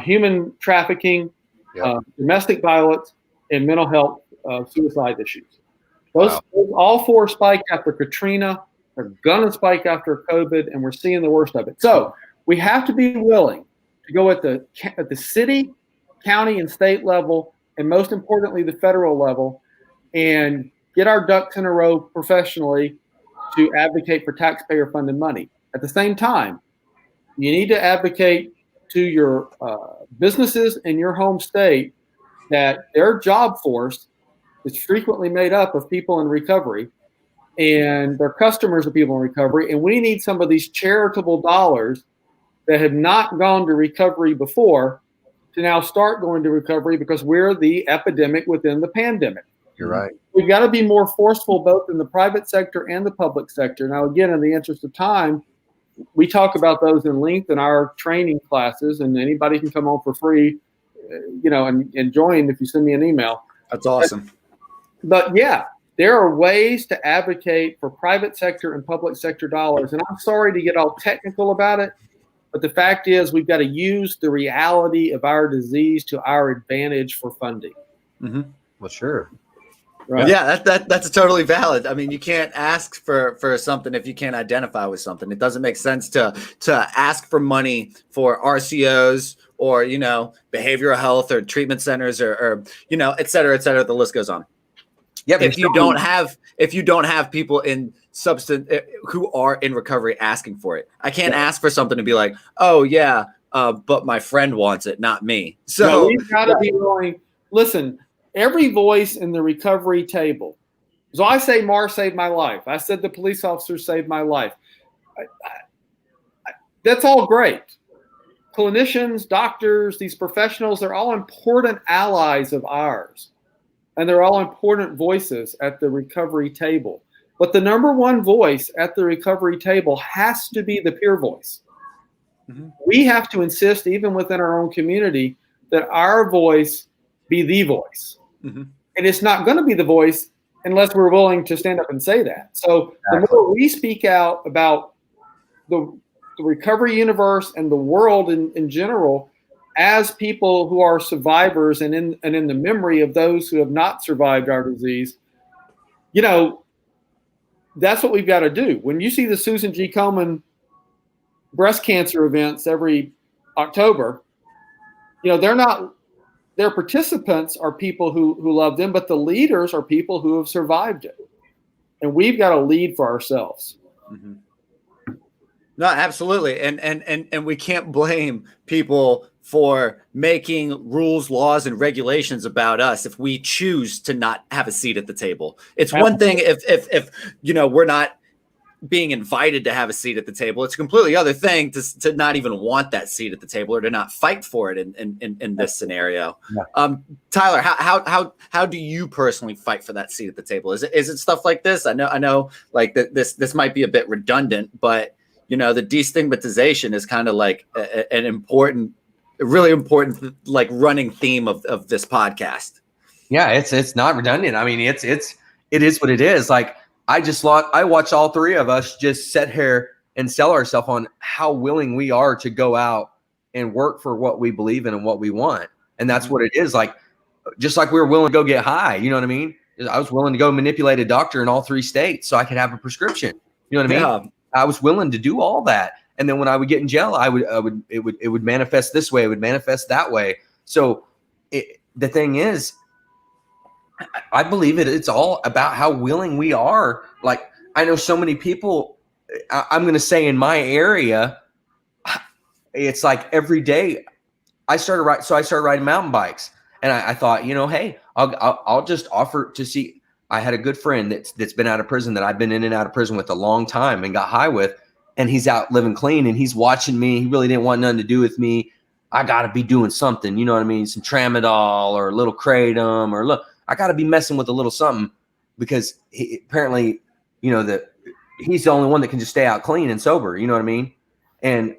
human trafficking, domestic violence, and mental health suicide issues. Those all four spiked after Katrina. They're going to spike after COVID, and we're seeing the worst of it. So we have to be willing to go at the city, county, and state level, and most importantly, the federal level, and get our ducks in a row professionally to advocate for taxpayer-funded money. At the same time, you need to advocate to your businesses in your home state that their job force is frequently made up of people in recovery, and their customers are people in recovery. And we need some of these charitable dollars that have not gone to recovery before to now start going to recovery, because we're the epidemic within the pandemic. You're right. We've got to be more forceful both in the private sector and the public sector. Now, again, in the interest of time, we talk about those in length in our training classes, and anybody can come on for free, and join if you send me an email. That's awesome. But yeah, there are ways to advocate for private sector and public sector dollars. And I'm sorry to get all technical about it, but the fact is we've got to use the reality of our disease to our advantage for funding. Mm-hmm. Well, sure. Right. Yeah, that's totally valid. I mean, you can't ask for something if you can't identify with something. It doesn't make sense to ask for money for RCOs or, behavioral health or treatment centers or et cetera, et cetera. The list goes on. Yep. If you don't have people in substance who are in recovery asking for it, I can't ask for something to be like, oh yeah, but my friend wants it, not me. So we've got to be willing. Listen. Every voice in the recovery table. So I say Mar saved my life. I said the police officer saved my life. That's all great. Clinicians, doctors, these professionals, they're all important allies of ours. And they're all important voices at the recovery table. But the number one voice at the recovery table has to be the peer voice. Mm-hmm. We have to insist, even within our own community, that our voice be the voice. Mm-hmm. And it's not going to be the voice unless we're willing to stand up and say that. So the more we speak out about the recovery universe and the world in general as people who are survivors and in the memory of those who have not survived our disease, that's what we've got to do. When you see the Susan G. Komen breast cancer events every October, their participants are people who love them, but the leaders are people who have survived it. And we've got to lead for ourselves. Mm-hmm. No, absolutely. And we can't blame people for making rules, laws, and regulations about us if we choose to not have a seat at the table. It's one thing if we're not being invited to have a seat at the table. It's a completely other thing to not even want that seat at the table or to not fight for it in this scenario. Yeah. Tyler, how do you personally fight for that seat at the table? Is it stuff like this? I know like this might be a bit redundant, but the destigmatization is kind of like a really important like running theme of this podcast. Yeah, it's not redundant. I mean, it is what it is. Like I watch all three of us just sit here and sell ourselves on how willing we are to go out and work for what we believe in and what we want. And that's what it is. Like, just like we were willing to go get high, you know what I mean? I was willing to go manipulate a doctor in all 3 states so I could have a prescription. You know what I mean? I was willing to do all that. And then when I would get in jail, it would manifest this way. It would manifest that way. So the thing is, I believe it's all about how willing we are. Like, I know so many people, I'm going to say in my area, it's like every day I started riding mountain bikes, and I thought, hey, I'll just offer to see. I had a good friend that's been out of prison that I've been in and out of prison with a long time and got high with. And he's out living clean and he's watching me. He really didn't want nothing to do with me. I got to be doing something, you know what I mean? Some tramadol or a little kratom or look, I got to be messing with a little something because apparently, that he's the only one that can just stay out clean and sober. You know what I mean? And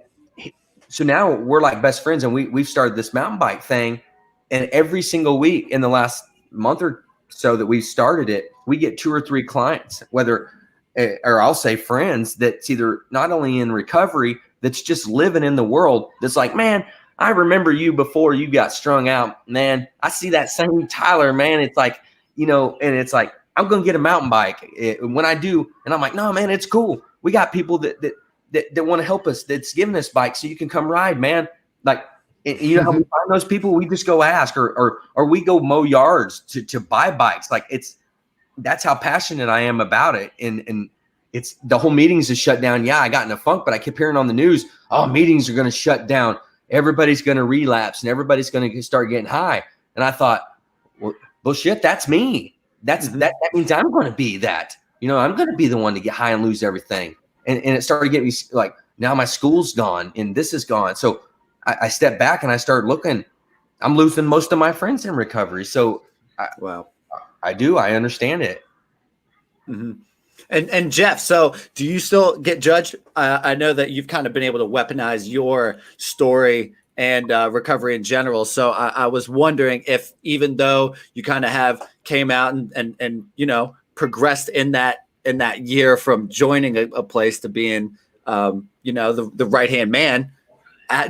so now we're like best friends, and we've started this mountain bike thing. And every single week in the last month or so that we started it, we get 2 or 3 clients, or I'll say friends that's either not only in recovery, that's just living in the world. That's like, man, I remember you before you got strung out, man. I see that same Tyler, man. It's like, and it's like, I'm going to get a mountain bike when I do. And I'm like, no, man, it's cool. We got people that want to help us, that's giving us bikes so you can come ride, man. Like, how we find those people? We just go ask or we go mow yards to buy bikes. Like that's how passionate I am about it. And it's the whole meetings is shut down. Yeah, I got in a funk, but I kept hearing on the news, meetings are going to shut down. Everybody's going to relapse and everybody's going to start getting high. And I thought, well, shit, that's me. That means I'm going to be that. I'm going to be the one to get high and lose everything. And it started getting me like, now my school's gone and this is gone. So I stepped back and I started looking. I'm losing most of my friends in recovery. So I understand it. Mm-hmm. And Jeff, so do you still get judged? I know that you've kind of been able to weaponize your story and recovery in general. So I was wondering if, even though you kind of came out and progressed in that year from joining a place to being the right-hand man,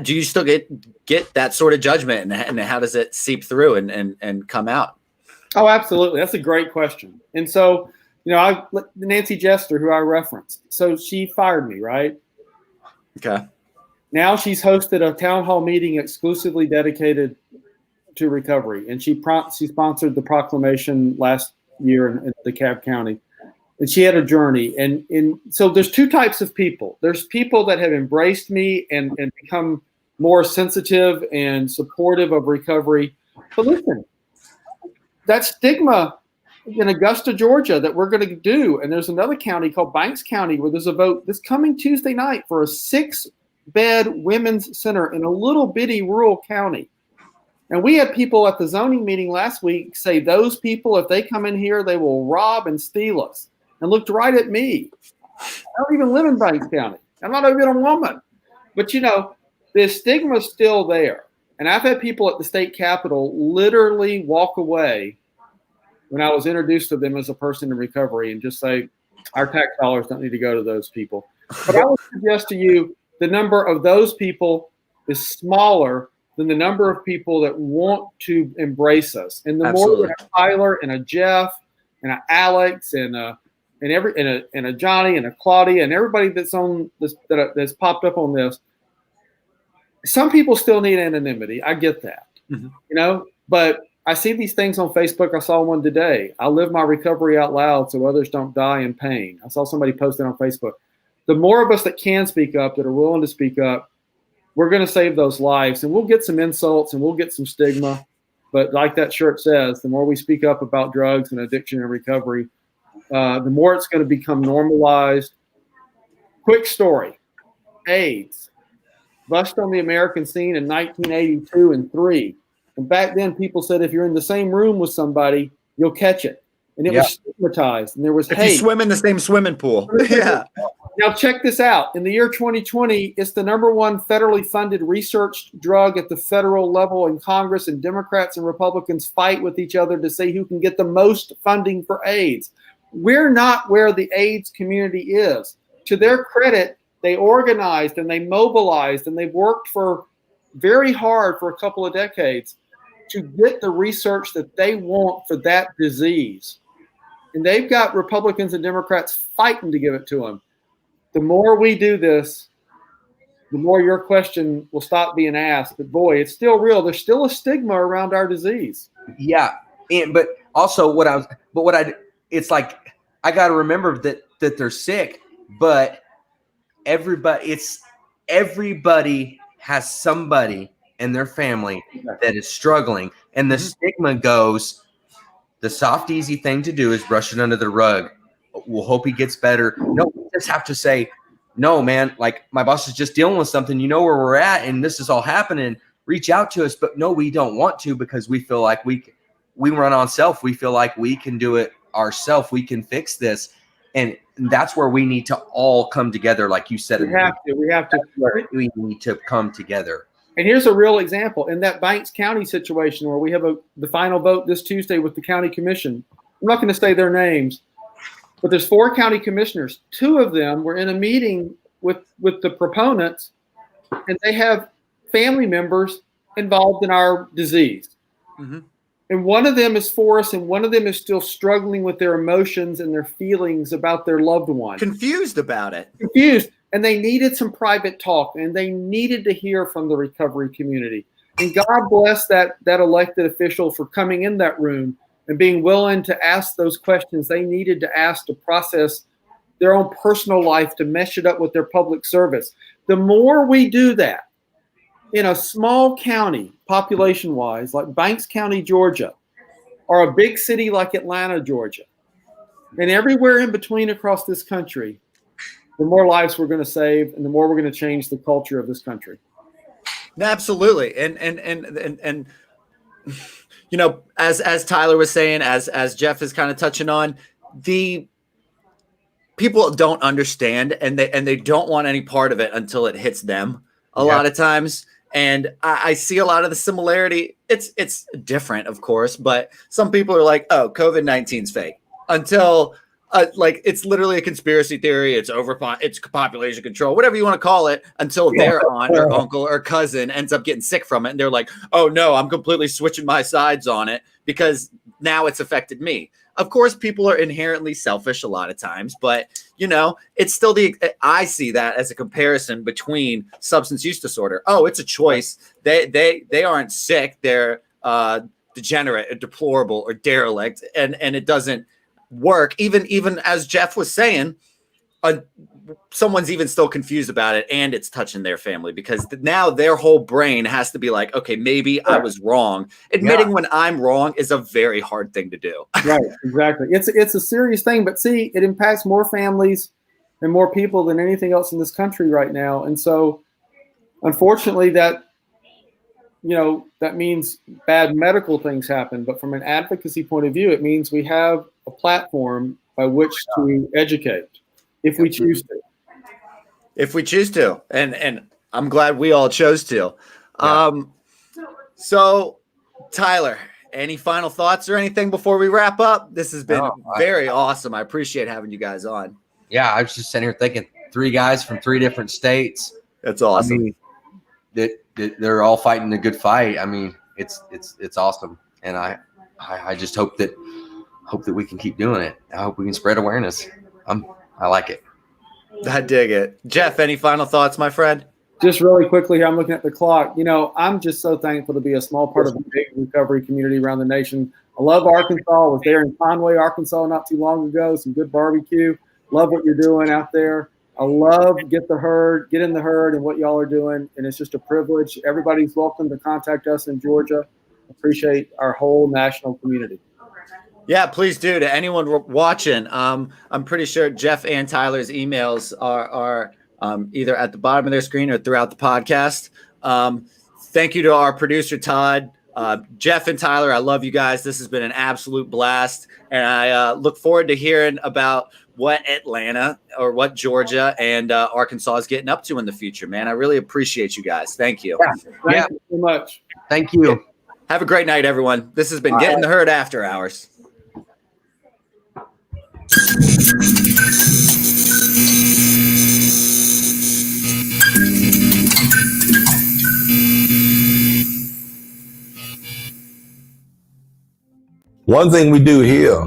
do you still get that sort of judgment, and how does it seep through and come out? Oh, absolutely. That's a great question. And so, Nancy Jester, who I referenced, so she fired me, right? Okay. Now she's hosted a town hall meeting exclusively dedicated to recovery, and she sponsored the proclamation last year in DeKalb County. And she had a journey. And so there's 2 types of people. There's people that have embraced me and become more sensitive and supportive of recovery. But listen, that stigma in Augusta, Georgia, that we're going to do. And there's another county called Banks County where there's a vote this coming Tuesday night for a 6-bed women's center in a little bitty rural county. And we had people at the zoning meeting last week say those people, if they come in here, they will rob and steal us. And looked right at me. I don't even live in Banks County. I'm not even a woman. But, the stigma is still there. And I've had people at the state capitol literally walk away when I was introduced to them as a person in recovery and just say, our tax dollars don't need to go to those people. But I would suggest to you the number of those people is smaller than the number of people that want to embrace us. And the Absolutely. more that a Tyler and a Jeff and an Alex and a Johnny and a Claudia and everybody that's on this that's popped up on this, some people still need anonymity. I get that, but I see these things on Facebook. I saw one today. I live my recovery out loud so others don't die in pain. I saw somebody post it on Facebook. The more of us that can speak up, that are willing to speak up, we're going to save those lives. And we'll get some insults and we'll get some stigma. But like that shirt says, the more we speak up about drugs and addiction and recovery, the more it's going to become normalized. Quick story. AIDS burst on the American scene in 1982 and 3. And back then, people said if you're in the same room with somebody, you'll catch it. And it was stigmatized. And there was if hate. you swim in the same swimming pool. Yeah. Now, check this out. In the year 2020, it's the #1 federally funded research drug at the federal level in Congress, and Democrats and Republicans fight with each other to see who can get the most funding for AIDS. We're not where the AIDS community is. To their credit, they organized and they mobilized and they've worked for very hard for a couple of decades to get the research that they want for that disease. And they've got Republicans and Democrats fighting to give it to them. The more we do this, the more your question will stop being asked. But boy, it's still real. There's still a stigma around our disease. Yeah. But also it's like, I got to remember that they're sick, but everybody has somebody in their family that is struggling. And the stigma goes, the soft, easy thing to do is brush it under the rug. We'll hope he gets better. No, we just have to say, no, man, like my boss is just dealing with something. You know where we're at, and this is all happening. Reach out to us. But no, we don't want to, because we feel like we run on self. We feel like we can do it ourselves. We can fix this. And that's where we need to all come together. Like you said, we have to. We need to come together. And here's a real example. In that Banks County situation where we have the final vote this Tuesday with the county commission, I'm not going to say their names, but there's 4 county commissioners. 2 of them were in a meeting with the proponents, and they have family members involved in our disease. Mm-hmm. And one of them is for us, and one of them is still struggling with their emotions and their feelings about their loved one. Confused about it. Confused. And they needed some private talk, and they needed to hear from the recovery community. And God bless that elected official for coming in that room and being willing to ask those questions they needed to ask to process their own personal life, to mesh it up with their public service. The more we do that in a small county, population-wise, like Banks County, Georgia, or a big city like Atlanta, Georgia, and everywhere in between across this country, the more lives we're going to save, and the more we're going to change the culture of this country. Absolutely. And you know, as Tyler was saying, as Jeff is kind of touching on, the people don't understand, and they don't want any part of it until it hits them a lot of times. And I see a lot of the similarity. It's different, of course, but some people are like, oh, COVID-19's fake, until like it's literally a conspiracy theory. It's population control, whatever you want to call it, until their aunt or uncle or cousin ends up getting sick from it. And they're like, oh no, I'm completely switching my sides on it because now it's affected me. Of course, people are inherently selfish a lot of times, but you know, it's still I see that as a comparison between substance use disorder. Oh, it's a choice. They aren't sick. They're degenerate or deplorable or derelict. And it doesn't work. Even as Jeff was saying, someone's even still confused about it, and it's touching their family, because now their whole brain has to be like, okay, maybe I was wrong. Admitting when I'm wrong is a very hard thing to do. Right, exactly. It's a serious thing, but see, it impacts more families and more people than anything else in this country right now. And so, unfortunately, that means bad medical things happen. But from an advocacy point of view, it means we have a platform by which to educate. If we choose to. If we choose to. And I'm glad we all chose to. Yeah. So, Tyler, any final thoughts or anything before we wrap up? This has been very awesome. I appreciate having you guys on. Yeah, I was just sitting here thinking, 3 guys from 3 different states. That's awesome. I mean, they're all fighting a good fight. I mean, it's awesome. And I just hope that we can keep doing it. I hope we can spread awareness. I like it. I dig it. Jeff, any final thoughts, my friend? Just really quickly here, I'm looking at the clock. You know, I'm just so thankful to be a small part of a big recovery community around the nation. I love Arkansas. I was there in Conway, Arkansas not too long ago. Some good barbecue. Love what you're doing out there. I love get in the herd and what y'all are doing. And it's just a privilege. Everybody's welcome to contact us in Georgia. Appreciate our whole national community. Yeah, please do. To anyone watching, I'm pretty sure Jeff and Tyler's emails are either at the bottom of their screen or throughout the podcast. Thank you to our producer, Todd. Jeff and Tyler, I love you guys. This has been an absolute blast. And I look forward to hearing about what Atlanta or what Georgia and Arkansas is getting up to in the future, man. I really appreciate you guys. Thank you. Thank you so much. Thank you. Have a great night, everyone. This has been Getting the Herd After Hours. One thing we do here,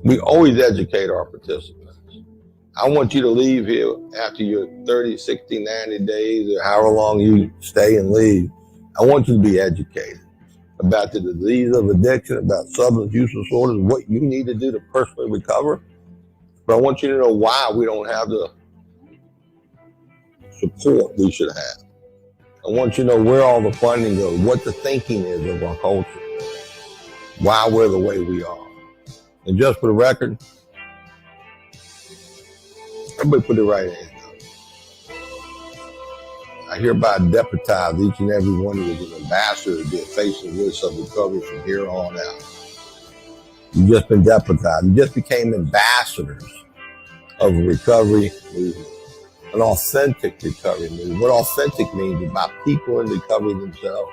we always educate our participants. I want you to leave here after your 30, 60, 90 days or however long you stay and leave. I want you to be educated about the disease of addiction, about substance use disorders, what you need to do to personally recover. But I want you to know why we don't have the support we should have. I want you to know where all the funding goes, what the thinking is of our culture, why we're the way we are. And just for the record, everybody put their right hand up. I hereby deputize each and every one of you as an ambassador to be a face and voice of recovery from here on out. You've just been deputized. You just became ambassadors of a recovery movement, an authentic recovery movement. What authentic means is about people in recovery themselves.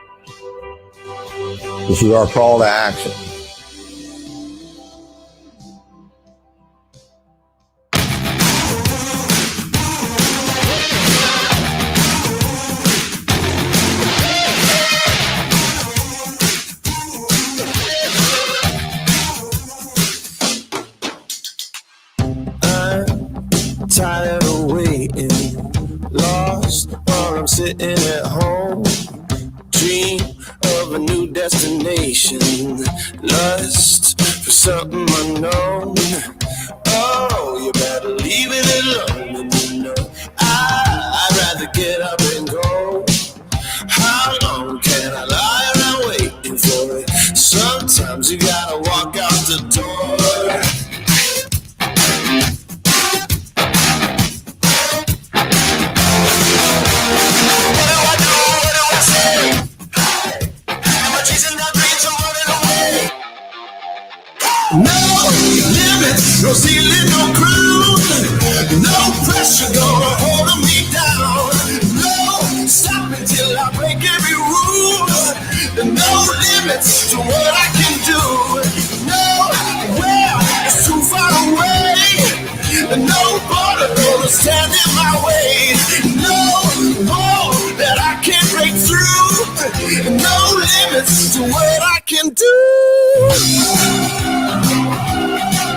This is our call to action. Tired of waiting, lost while I'm sitting at home. Dream of a new destination, lust for something unknown. Oh, you better leave it alone. And you know I'd rather get up and go. How long can I lie around waiting for it? Sometimes you gotta walk out the door. No limits, no ceiling, no crown. No pressure gonna hold me down. No stopping till I break every rule. No limits to what I can do. No, well, it's too far away. No border gonna stand in my way.